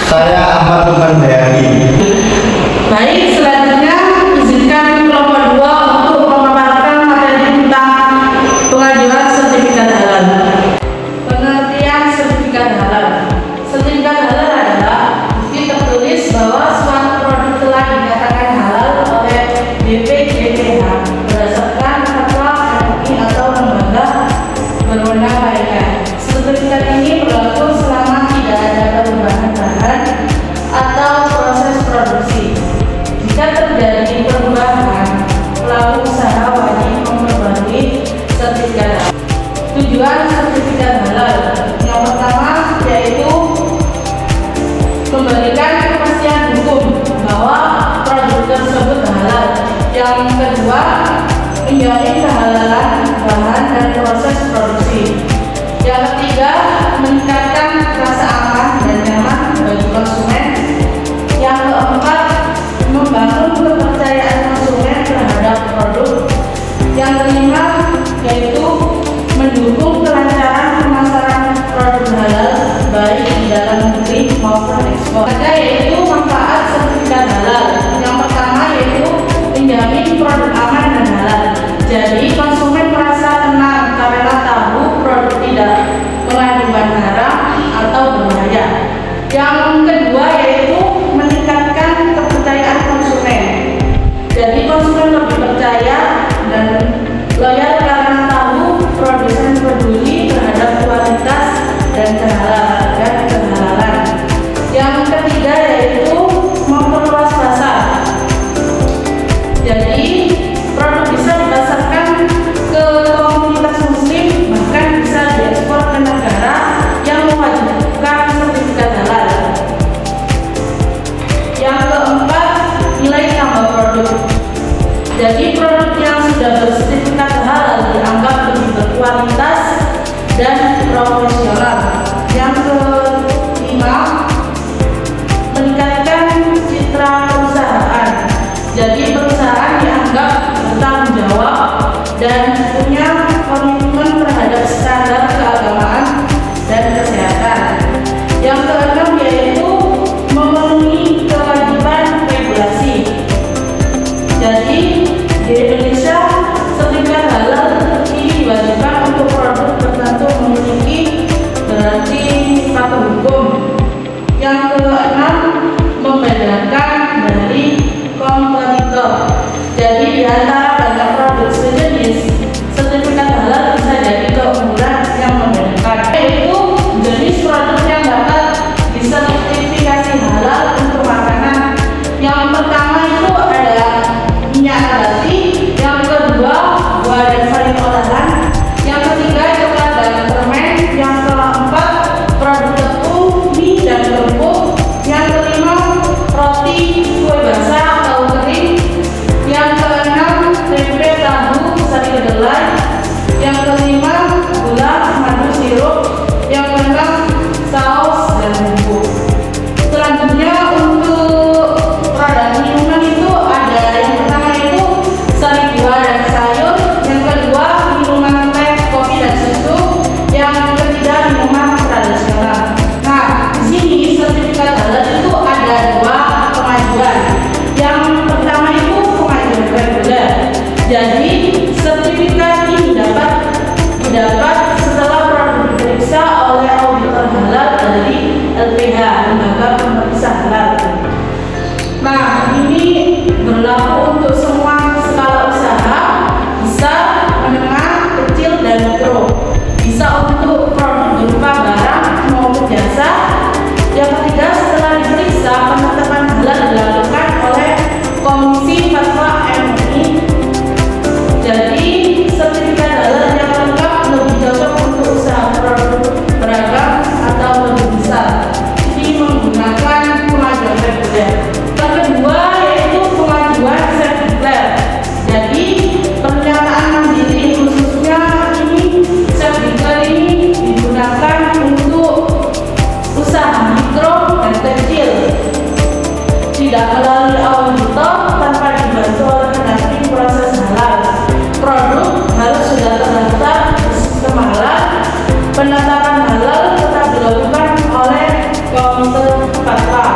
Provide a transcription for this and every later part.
Saya Ahmad Lukman Bayaki. Baik, selanjutnya izinkan kelompok 2 untuk memaparkan materi tentang pengajuan sertifikat halal. Pengertian sertifikat halal. Sertifikat halal adalah bukti tertulis bahwa suatu produk telah dinyatakan halal oleh BPJPH berdasarkan fatwa MUI atau lembaga berwenang lainnya. Sertifikat ini berlaku selama tidak ada perubahan bahan atau proses produksi. Jika terjadi perubahan, pelaku usaha wajib memperbarui sertifikat halal. Tujuan sertifikat halal yang pertama yaitu memberikan kepastian hukum bahwa produk tersebut halal. Yang kedua, menjamin kehalalan bahan dan proses produksi. Yang ketiga, meningkatkan rasa aman dan nyaman bagi konsumen. Yang keempat, membangun kepercayaan konsumen terhadap produk. Yang kelima, yaitu mendukung kelancaran pemasaran produk halal baik di dalam negeri maupun ekspor. Ada yaitu manfaat sertifikat halal. Yang pertama yaitu menjamin produk aman dan halal. Jadi konsumen merasa tenang karena tahu produk tidak mengandung bahan haram atau berbahaya. Yang kedua yaitu meningkatkan kepercayaan konsumen. Jadi konsumen lebih percaya dan loyal karena tahu produsen peduli terhadap kualitas dan kehalalan. Yang ketiga yaitu memperluas pasar. Jadi produk bisa dipasarkan ke komunitas muslim, bahkan bisa diekspor ke negara yang mewajibkan sertifikat halal. Yang keempat, nilai tambah produk. Jadi produk yang sudah bersertifikat halal dianggap lebih berkualitas dan profesional. Yang kelima, meningkatkan citra perusahaan. Jadi perusahaan dianggap bertanggung jawab dan punya komitmen terhadap standar keagamaan dan kesehatan. Yang keenam yaitu memenuhi kewajiban regulasi. Jadi di Indonesia sertifikat halal ini diwajibkan untuk produk tertentu memiliki berarti patuh hukum. Yang keenam, membedakan dari kompetitor. Jadi di antara banyak produk sejenis, sertifikat halal bisa jadi keunggulan yang membedakan. Yaitu jenis produk yang dapat disertifikasi halal untuk makanan. Yang pertama itu ada minyak nabati, yang kedua buah dan sayur olahan, yang ketiga coklat dan permen, yang keempat produk tepung, mie dan kerupuk, yang kelima roti, kue basah atau kering, yang keenam tempe, tahu, sari kedelai, yang kelima gula, madu, sirup, yang keenam saus dan bumbu. Selanjutnya untuk produk minuman itu ada yang pertama itu sari buah dan sayur, yang kedua minuman teh, kopi dan susu, yang ketiga minuman tradisional. Nah, di sini sertifikat halal itu ada dua pengajuan. Yang pertama itu pengajuan reguler. Jadi sertifikat ini dapat didapat setelah produk diperiksa oleh auditor halal dari LPH, Lembaga Pemeriksa Halal. Nah, ini berlaku untuk semua skala usaha, besar, menengah, kecil, dan mikro. Bisa untuk produk berupa barang maupun jasa. Yang ketiga, setelah diperiksa, penetapan halal dilakukan oleh Komisi Fatwa MUI. Jadi, sertifikat halal yang lengkap lebih cocok untuk usaha produk beragam atau lebih besar. Ini menggunakan pengajuan reguler. Yang kedua yaitu pengajuan self-declare. Jadi pernyataan mandiri khususnya ini self-declare ini digunakan untuk usaha mikro dan kecil, tidak melalui auditor tanpa dibantu oleh pendamping proses halal. Produk harus sudah terdaftar di sistem halal. Penetapan halal tetap dilakukan oleh Komite Fatwa.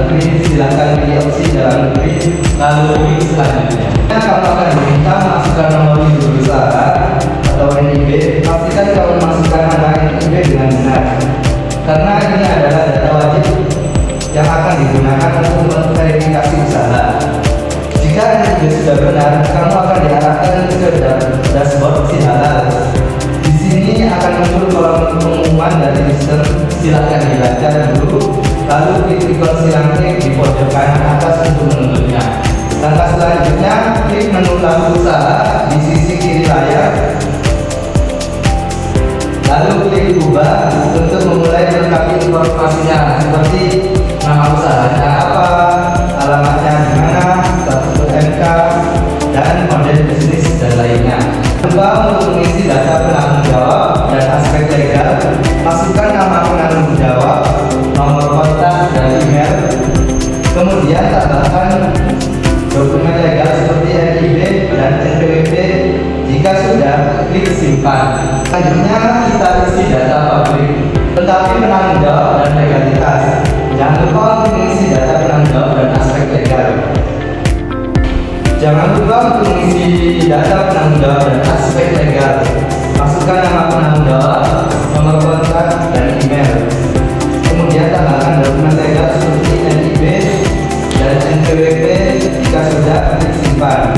negeri, silakan pilih opsi dalam negeri, lalu klik selanjutnya. Kamu akan diminta masukkan nomor induk usaha atau NIB. Pastikan kamu masukkan angka NIB dengan benar, karena ini adalah data wajib yang akan digunakan untuk memverifikasi usaha. Jika NIB sudah benar, kamu akan diarahkan ke dashboard Si Halal. Di sini akan muncul kolom pengumuman dari sistem. Silakan dibaca dulu, lalu klik ikon silang klik di pojokan atas untuk menunjuknya. Langkah selanjutnya, klik menu lampu usaha di sisi kiri layar, lalu klik ubah untuk memulai melengkapi informasinya seperti nama usahanya apa, alamatnya di mana, status UMK, dan model bisnis dan lainnya. Coba untuk mengisi data penanggung jawab dan aspek legal, masukkan nama penanggung jawab, nomor kontak, dan email. Kemudian tambahkan dokumen legal seperti NIB dan NPWP. Jika sudah, klik simpan. Selanjutnya kita isi data pabrik, tetapi penanggung jawab dan legalitas. Jangan lupa untuk mengisi data penanggung jawab dan aspek legal. Jangan lupa untuk mengisi data penanggung jawab dan aspek legal. Masukkan nama penanggung jawab, nomor kontak, dan email. Kemudian tambahkan dokumen legal seperti NIB dan NPWP. Jika sudah, klik simpan.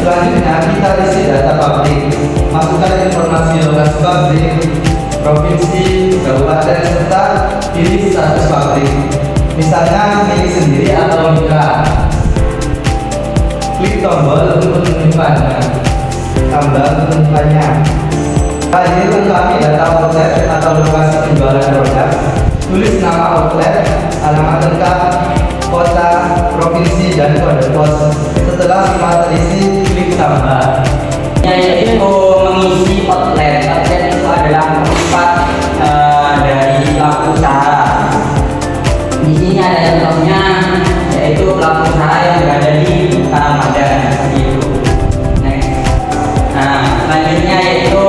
Selanjutnya kita isi data pabrik. Masukkan informasi lokasi pabrik, provinsi, kabupaten, serta pilih status pabrik. Misalnya milik sendiri atau mitra. Klik tombol untuk menyimpannya. Tambah penunjukannya. Tadi lengkapi data outlet atau lokasi penjualan produk. Tulis nama outlet, alamat lengkap, kota, provinsi, dan kode pos. Setelah semua terisi, klik tambah. Yaitu mengisi outlet. Outlet itu adalah tempat dari pelaku usaha. Di sini ada contohnya, yaitu pelaku usaha yang berada di Karangmadang seperti itu. Next. Nah, selanjutnya yaitu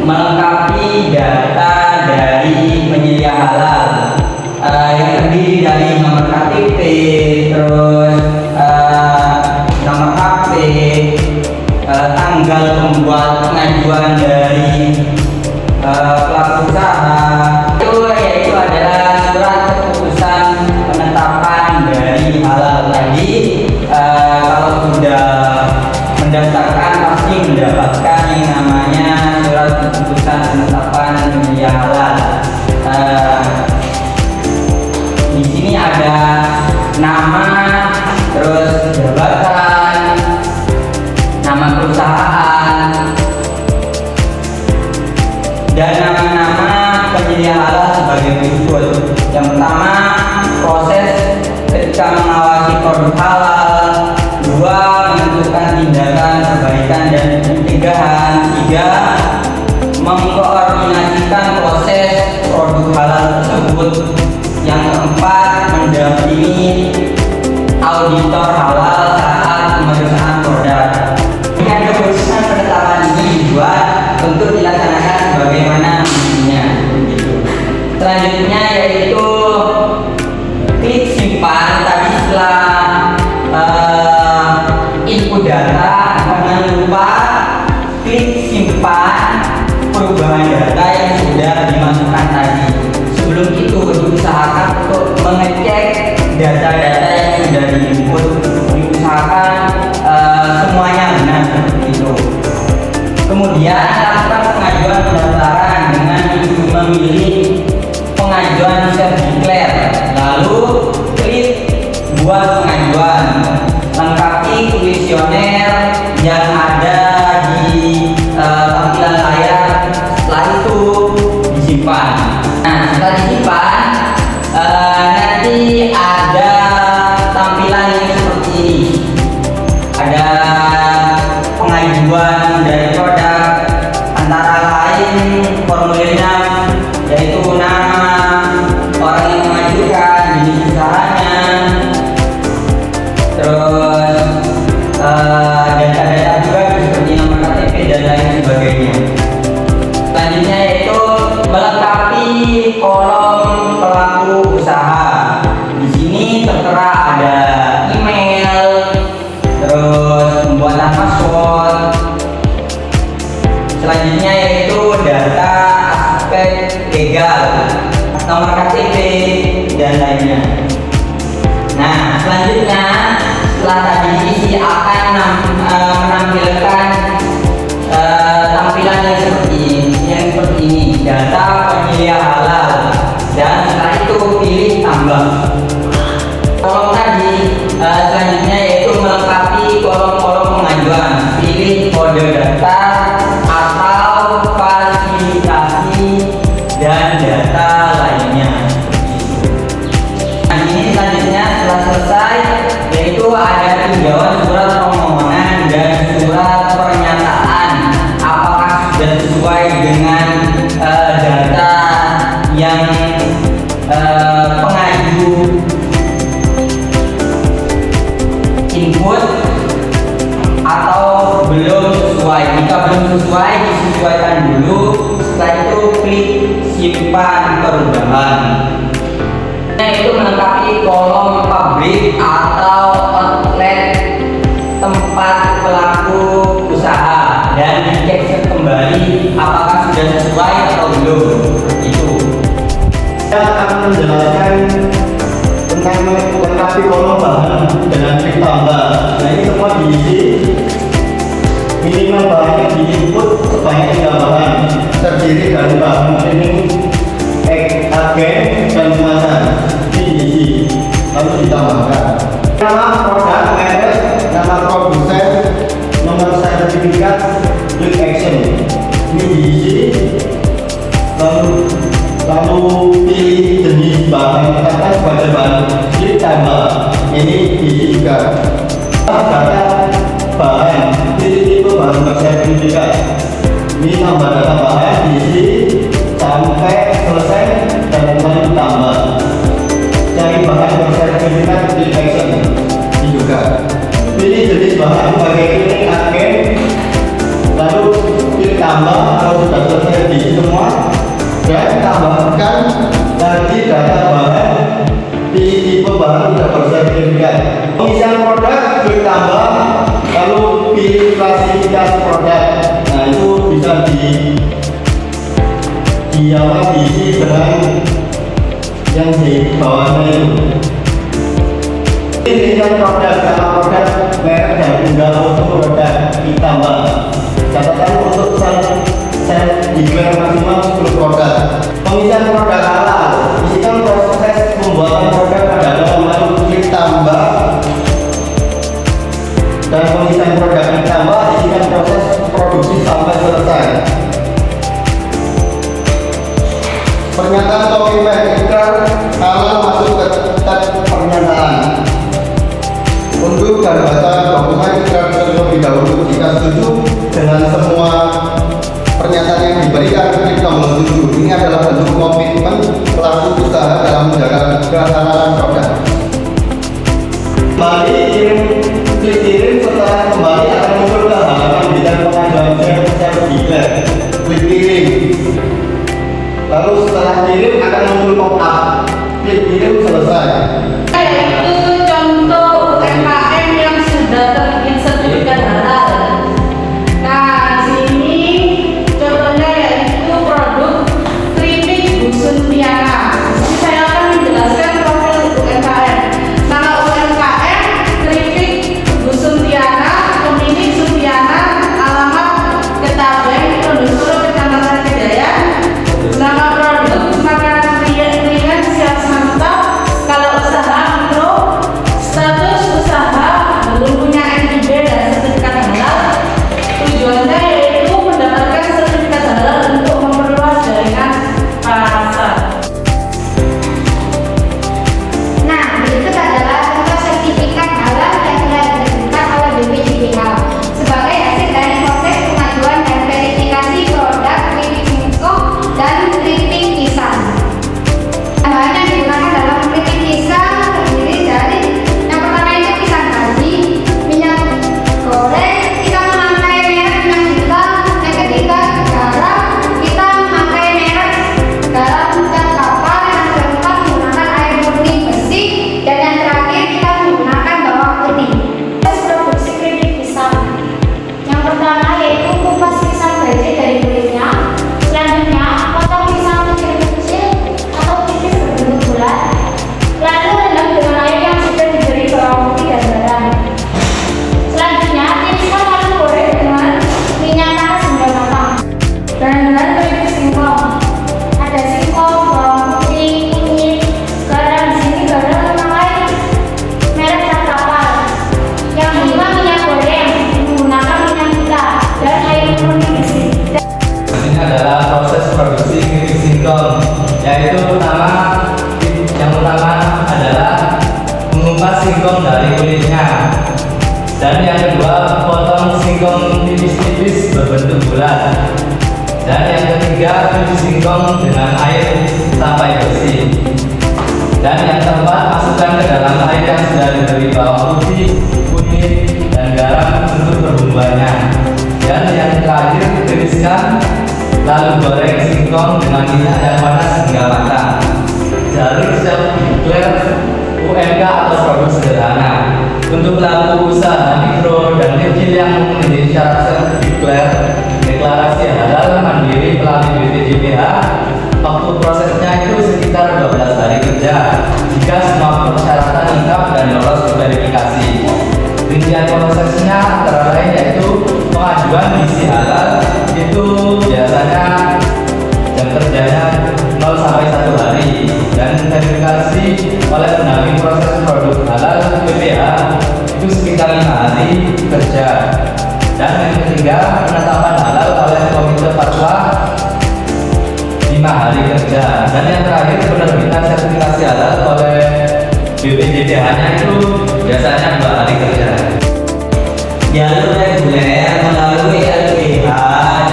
melengkapi data dari penyedia halal yang terdiri dari nomor KTP, terus nomor HP, tanggal pembuat pengajuan dari pelaku usaha. Yaitu adalah surat keputusan penetapan dari halal tadi. Kalau sudah mendaftarkan pasti mendapatkan yang namanya surat keputusan penetapan penyedia halal. Di sini ada nama, terus jabatan, nama perusahaan, dan nama-nama penyedia halal sebagai berikut. Yang pertama, proses ketika mengawasi produk halal. Dua, menentukan tindakan perbaikan dan pencegahan. Tiga, mengkoordinasikan proses produk halal tersebut. Yang keempat, mendampingi auditor halal saat pemeriksaan produk. Dengan keputusan penetapan ini dibuat untuk dilaksanakan sebagaimana mestinya. Selanjutnya yaitu klik simpan. Tadi setelah input data, jangan lupa klik simpan perubahan data yang sudah dimasukkan tadi. Sebelum itu diusahakan untuk mengecek data-data yang sudah diinput, diusahakan semuanya benar seperti itu. Kemudian lakukan pengajuan pendaftaran dengan memilih pengajuan self-declare. Lalu klik buat pengajuan. Lengkapi kuesioner yang ada di tampilan layar. Setelah itu disimpan. Nah, setelah disimpan, nanti ada tampilan yang seperti ini. Ada pengajuan dari produk, antara lain formulirnya yaitu nama orang yang mengajukan, jenis usahanya, terus data-data juga seperti nomor KTP dan lain sebagainya. Selanjutnya yaitu melengkapi kolom pelaku usaha. Di sini lainnya. Nah, selanjutnya setelah tadi isi akan menampilkan tampilan yang seperti ini, data pemilih halal, dan setelah itu pilih tambah. Kolom tadi selanjutnya yaitu melengkapi kolom-kolom pengajuan, pilih kode daftar atau fasilitasi dan data lainnya. Nah, ini selanjutnya setelah selesai yaitu ada tinjauan surat permohonan dan surat pernyataan apakah sudah sesuai dengan data yang pengaju input atau belum sesuai. Jika belum sesuai, disesuaikan dulu. Setelah itu klik simpan perubahan. Yaitu melengkapi kolom pabrik atau outlet tempat pelaku usaha dan dicek kembali apakah sudah sesuai atau belum. Itu Kita akan menjelaskan tentang melengkapi kolom bahan dengan klik tambah. Nah, ini semua diisi. Minimal bahannya di input sebanyak 3 bahan, terdiri dari bahan cleaning, agen, dan kemasan. Ini diisi, lalu ditambahkan nama produk, merek, nama produsen, nomor sertifikat, klik action. Ini diisi, lalu pilih jenis bahan, katakan sebagai bahan, klik tambah. Ini diisi juga. Data bahan, pilih tipe bahan bersertifikat. Ini tambah data bahan, diisi sampai selesai dan kembali ditambah. Cari bahan bersertifikat, klik action. Ini juga. Pilih jenis bahan sebagai cleaning agen, lalu klik tambah. Kalau sudah selesai diisi semua, dan tambahkan lagi data bahan, pilih tipe bahan tidak bersertifikat. Pengisian produk, klik tambah, lalu pilih klasifikasi produk. Nah, itu bisa diisi dengan yang di bawahnya itu. Pilihan produk, nama produk, merek, dan unggah foto produk ditambah. Catatan untuk self declare maksimal 10 produk. Pengisian produk halal, isikan proses pembuatan produk pada lalu klik tambah. Dan pengisian produk ditambah, isikan proses produksi sampai selesai. Pernyataan dokumen ikrar halal masuk ke tab pernyataan. Untuk dan baca dokumen ikrar terlebih dahulu. Jika setuju dengan semua pernyataan yang diberikan, klik tombol setuju. Ini adalah bentuk komitmen pelaku usaha dalam menjaga kehalalan produk. Kembali klik kirim. Setelah kembali akan muncul ke halaman bidang pengajuan self declare. Klik kirim. Lalu setelah kirim akan muncul pop up. Klik kirim, selesai. Yaitu contoh UMKM yang sudah terbit sertifikat halal. Nah, di sini contohnya yaitu produk keripik Dusun Tiara. Di sini saya akan menjelaskan profil UMKM. Nama UMKM keripik Dusun Tiara, pemilik Sutiana, alamat Ketabeng, Pondokoro, Kecamatan Kedayan. Nama produk makanan ringan cuci singkong dengan air sampai bersih. Dan yang keempat, masukkan ke dalam air yang sudah diberi bawang putih, kunyit, dan garam untuk perbumbuannya. Dan yang terakhir, tiriskan lalu goreng singkong dengan minyak yang panas hingga matang. Jalur self declare UMK atau produk sederhana. Untuk pelaku usaha mikro dan kecil yang memenuhi syarat self declare deklarasi halal mandiri melalui BPJPH, waktu prosesnya itu sekitar 12 hari kerja jika semua persyaratan lengkap dan lolos verifikasi. Rincian prosesnya antara lain yaitu pengajuan gizi halal, itu biasanya jam kerjanya 0 sampai 1 hari, dan verifikasi oleh pendamping proses produk halal BPH itu sekitar 5 hari kerja. Dan yang ketiga, penetapan halal oleh komite fatwa 5 hari kerja. Dan yang terakhir, penerbitan sertifikasi halal oleh BPJPH-nya itu biasanya 2 hari kerja. Jalur reguler melalui LPH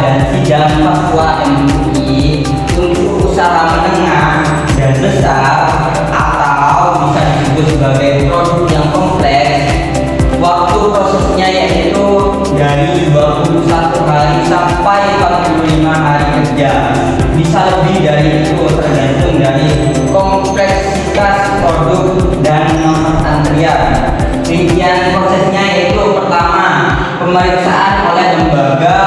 dan sidang fatwa MUI untuk usaha menengah dan besar atau bisa disebut sebagai produk yang kompleks. Waktu prosesnya yaitu dari 21 hari sampai 45 hari kerja. Bisa lebih dari itu tergantung dari kompleksitas produk dan nomor antrian. Rincian prosesnya yaitu pertama, pemeriksaan oleh lembaga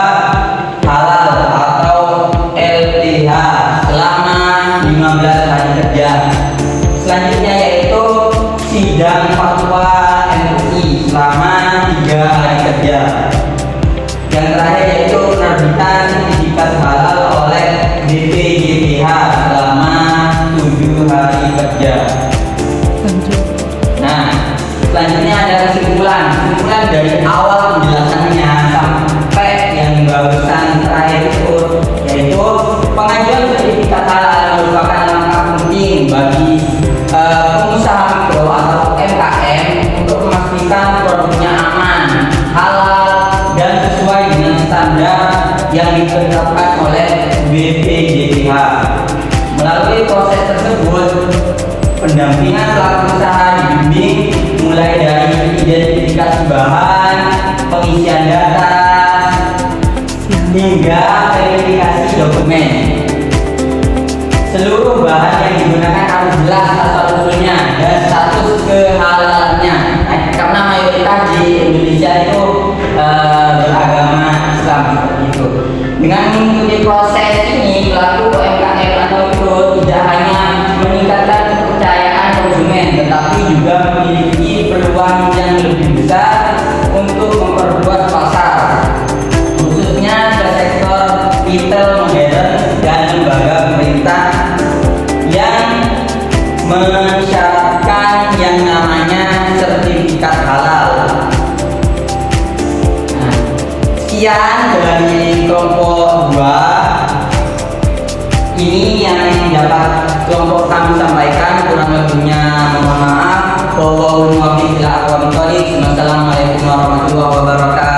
halal atau LPH selama 15 hari kerja. Selanjutnya yaitu sidang fatwa MUI selama 3 hari kerja. Yang terakhir yaitu penerbitan sertifikat halal oleh BPJPH selama 7 hari kerja. Nah, selanjutnya ada kesimpulan dari awal penjelasannya sampai yang barusan terakhir itu, yaitu pengajuan sertifikat halal merupakan langkah penting bagi pengusaha mikro atau UMKM untuk memastikan produknya aman, halal, dan sesuai dengan standar yang ditetapkan oleh BPJPH. Melalui proses tersebut, pendampingan pelaku usaha dibimbing mulai dari identifikasi bahan, pengisian data, hingga verifikasi dokumen. Seluruh bahan yang digunakan harus jelas asal-usulnya dan status kehalalannya. Karena mayoritas di Indonesia itu beragama Islam seperti itu. Dengan mengikuti proses ini, pelaku UMKM atau itu tidak hanya meningkatkan kepercayaan konsumen, tetapi juga memiliki peluang yang lebih besar untuk memperluas pasar, khususnya ke sektor retail modern dan lembaga pemerintah yang mensyaratkan yang namanya sertifikat halal. Nah, sekian dari kelompok 2. Ini yang dapat kelompok kami sampaikan, kurang lebihnya mohon maaf. Wassalamualaikum warahmatullahi wabarakatuh.